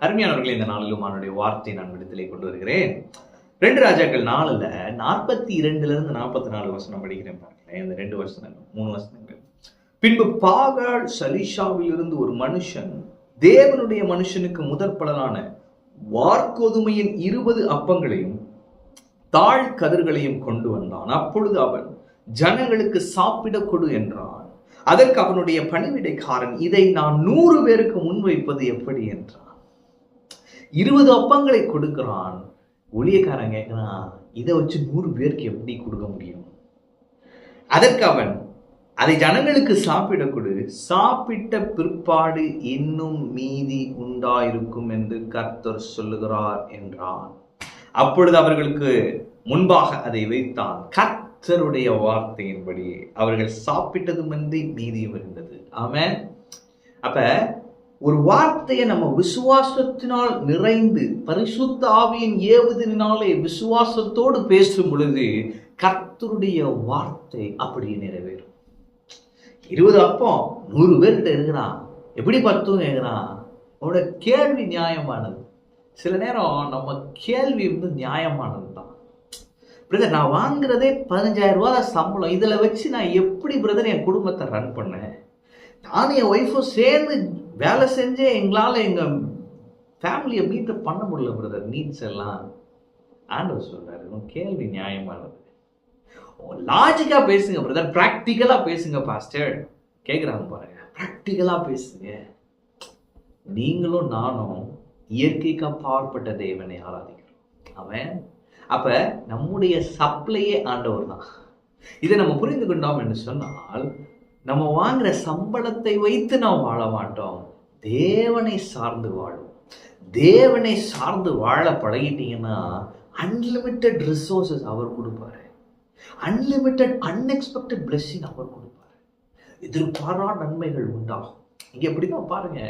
அருமையானவர்களே, இந்த நாளிலும் அவனுடைய வார்த்தை நான் விடத்திலே கொண்டு வருகிறேன். 2 ராஜாக்கள் 4ல் 42 44 வசனம் படிக்கிறேன் பாருங்களேன். இந்த 2 வசனங்கள் 3 வசனங்கள். பின்பு பாகால் சலிஷாவில் இருந்து ஒரு மனுஷன் தேவனுடைய மனுஷனுக்கு முதற் பலனான வார்கோதுமையின் 20 அப்பங்களையும் தாழ் கதிர்களையும் கொண்டு வந்தான். அப்பொழுது அவன் ஜனங்களுக்கு சாப்பிட கொடு என்றான். அதற்கு அவனுடைய பணிவிடைக்காரன், இதை நான் 100 பேருக்கு முன்வைப்பது எப்படி என்றான். 20 அப்பங்களை கொடுக்கிறான். ஊழியக்காரன் கேட்கிறான், இதை வச்சு 100 பேருக்கு எப்படி கொடுக்க முடியும்? அதற்கு அவன், அதை ஜனங்களுக்கு சாப்பிட கொடு, சாப்பிட்ட பிற்பாடு இன்னும் மீதி உண்டாயிருக்கும் என்று கர்த்தர் சொல்லுகிறார் என்றான். அப்பொழுது அவர்களுக்கு முன்பாக அதை வைத்தான். கர்த்தருடைய வார்த்தையின்படி அவர்கள் சாப்பிட்டதுமன்றி மீதியும் இருந்தது. ஆமென். அப்ப ஒரு வார்த்தையை நம்ம விசுவாசத்தினால் நிறைந்து பரிசுத்த ஆவியின் ஏவுதலினாலே விசுவாசத்தோடு பேசும் பொழுது கர்த்தருடைய வார்த்தை அப்படியே நிறைவேறும். 20 அப்பம் 100 பேர்கிட்ட இருக்கிறான், எப்படி பத்தும் கேட்கிறான். அவனோட கேள்வி நியாயமானது. சில நேரம் நம்ம கேள்வி நியாயமானது தான். பிரதர், நான் வாங்குறதே 15,000 ரூபா சம்பளம், இதில் வச்சு நான் எப்படி பிரதர் என் குடும்பத்தை ரன் பண்ணேன்? நானும் என் ஒய்ஃபும் சேர்ந்து வேலை செஞ்சே எங்களால் எங்கள் ஃபேமிலியை மீட்டப் பண்ண முடியல பிரதர், நீட்ஸ் எல்லாம். ஆண்டவர் சொல்றாரு, உன் கேள்வி நியாயமானது. லாஜிக்காக பேசுங்க பிரதர், ப்ராக்டிக்கலாக பேசுங்க பாஸ்டர். கேட்குறாங்க பாருங்க, ப்ராக்டிக்கலாக பேசுங்க. நீங்களும் நானும் இயற்கைக்கு அப்பாற்பட்ட தேவனை ஆராதிக்கிறோம். அவன் அப்ப நம்முடைய சப்ளையே ஆண்டவர் தான். இதை நம்ம புரிந்து கொண்டோம் என்று சொன்னால் நம்ம வாங்குற சம்பளத்தை வைத்து நாம் வாழ மாட்டோம், தேவனை சார்ந்து வாழும். தேவனை சார்ந்து வாழ பழகிட்டீங்கன்னா அன்லிமிட்டெட் ரிசோர்சஸ் அவர் கொடுப்பாரு, அன்லிமிட்டெட் அன்எக்ஸ்பெக்டட் பிளெஸிங் அவர் கொடுப்பாரு, எதிர்பாரா நன்மைகள் உண்டாகும். இங்க எப்படிதான் பாருங்க,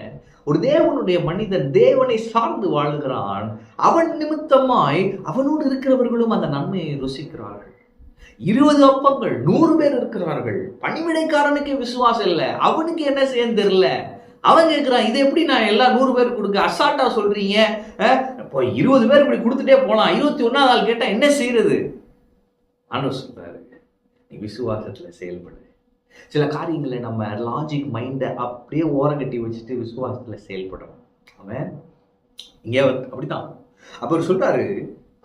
ஒரு தேவனுடைய மனிதன் தேவனை சார்ந்து வாழ்கிறான், அவன் நிமித்தமாய் அவனோடு இருக்கிறவர்களும் அந்த நன்மையை ருசிக்கிறார்கள். 20 அப்பங்கள் 100 பேர் இருக்கிறார்கள். பணிவிடைக்காரனுக்கு விசுவாசம் இல்லை, அவனுக்கு என்ன செய்ய தெரியல. அவன் கேட்கிறான், இதை எப்படி நான் எல்லா 100 பேர் கொடுக்க அசால்ட்டா சொல்றீங்க? இப்போ 20 பேர் இப்படி கொடுத்துட்டே போலாம், 21ஆவது ஆள் கேட்டா என்ன செய்யறது? ஆண்டவர் சொல்றாரு, நீ விசுவாசத்துல செயல்படு. சில காரியங்களை நம்ம லாஜிக் மைண்டை அப்படியே ஓரங்கட்டி வச்சுட்டு விசுவாசத்துல செயல்படுறோம். அவன் இங்க அப்படித்தான். அவர் சொல்றாரு,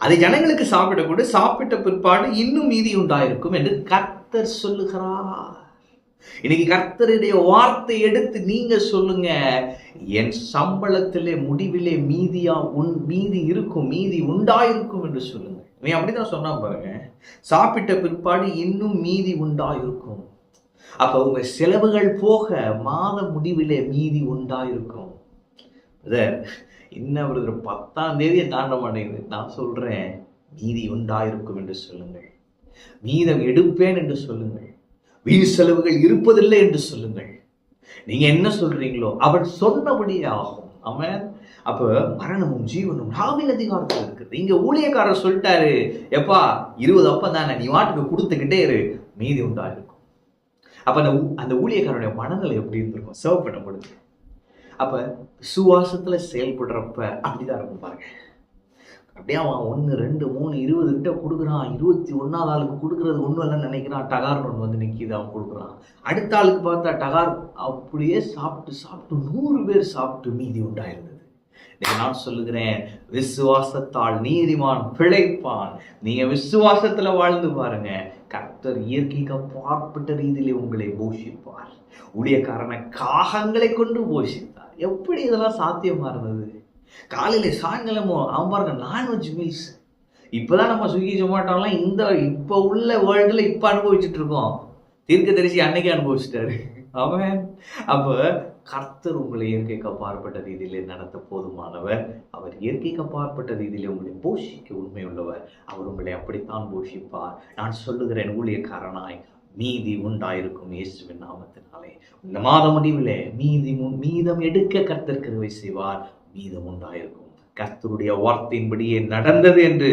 அதை ஜனங்களுக்கு சாப்பிட கூட, சாப்பிட்ட பிற்பாடு இன்னும் மீதி உண்டாயிருக்கும் என்று கர்த்தர் சொல்லுகிறார். இன்னைக்கு கர்த்தருடைய வார்த்தை எடுத்து நீங்க சொல்லுங்க, என் சம்பளத்திலே முடிவிலே மீதி இருக்கும், மீதி உண்டாயிருக்கும் என்று சொல்லுங்க. நீ அப்படிதான் சொன்னா பாருங்க, சாப்பிட்ட பிற்பாடு இன்னும் மீதி உண்டாயிருக்கும். அப்ப உங்க செலவுகள் போக மாத முடிவிலே மீதி உண்டாயிருக்கும். இன்னும் 10ஆம் தேதியை தாண்ட மாட்டேங்குது, நான் சொல்றேன், மீதி உண்டாயிருக்கும் என்று சொல்லுங்கள். மீதம் எடுப்பேன் என்று சொல்லுங்கள். வீண் செலவுகள் இருப்பதில்லை என்று சொல்லுங்கள். நீங்க என்ன சொல்றீங்களோ அவன் சொன்னபடியே ஆகும். அவன் அப்ப மரணமும் ஜீவனும் நாவின் அதிகாரத்தில் இருக்குது. இங்க ஊழியக்காரர் சொல்லிட்டாரு, எப்பா 20 அப்பம் தானே, நீ வாட்டுக்கு கொடுத்துக்கிட்டே இரு, மீதி உண்டாயிருக்கும். அப்ப அந்த ஊழியக்காரனுடைய மனநிலை எப்படி இருந்திருக்கும் சர்வ் பண்ண பொழுது? அப்ப விசுவாசத்துல செயல்படுறப்ப அப்படிதான் இருக்கும் பாருங்க. அப்படியே அவன் 1 2 3 20 கிட்ட கொடுக்குறான், 21ஆவது ஆளுக்கு கொடுக்கறது ஒன்றும் இல்லைன்னு நினைக்கிறான். டகார்னு ஒன்று வந்து நிற்கிது, அவன் கொடுக்குறான். அடுத்த ஆளுக்கு பார்த்தா டகார் அப்படியே சாப்பிட்டு 100 பேர் சாப்பிட்டு மீதி உண்டாயிருந்தது. நான் சொல்லுகிறேன், விசுவாசத்தால் நீதிமான் பிழைப்பான். நீங்க விசுவாசத்துல வாழ்ந்து பாருங்க, கர்த்தர் இயற்கைக்கு அப்பாற்பட்ட ரீதியிலே உங்களை போஷிப்பார். ஊழியக்காரனை காகங்களை கொண்டு போஷித்தார். எப்படி இதெல்லாம் சாத்தியமா இருந்தது? காலையில சாயங்காலமும் அவன் பாருங்க நான்வெஜ் மீல்ஸ். இப்பதான் நம்ம ஸ்விக்கி ஜொமேட்டோலாம் இந்த இப்ப உள்ள வேர்ல்டுல இப்ப அனுபவிச்சுட்டு இருக்கோம். தீர்க்கதரிசி அன்னைக்கே அனுபவிச்சுட்டாரு அவன். அப்ப கர்த்தர் உங்களை இயற்கைக்கு அப்பாற்பட்ட ரீதியிலே நடத்த போதுமானவர். அவர் இயற்கைக்கு அப்பாற்பட்ட ரீதியிலே உங்களை போஷிக்க உண்மையுள்ளவர். அவர் உங்களை அப்படித்தான் போஷிப்பார். நான் சொல்லுகிறேன், ஊழியக்காரனாய் மீதி உண்டாயிருக்கும் இயேசுவின் நாமத்தினாலே. இந்த மாத முடிவிலே மீதம் எடுக்க கர்த்தர் கிருபை செய்வார். மீதம் உண்டாயிருக்கும். கர்த்தருடைய வார்த்தையின்படியே நடந்தது என்று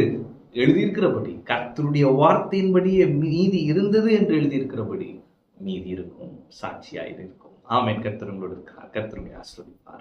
எழுதியிருக்கிறபடி, கர்த்தருடைய வார்த்தையின்படியே மீதி இருந்தது என்று எழுதியிருக்கிறபடி மீதி இருக்கும், சாட்சியாயிருக்கும். ஆமென். கர்த்தர் உங்களோடு இருக்கார். கர்த்தர் உங்களை ஆசீர்வதிப்பார்.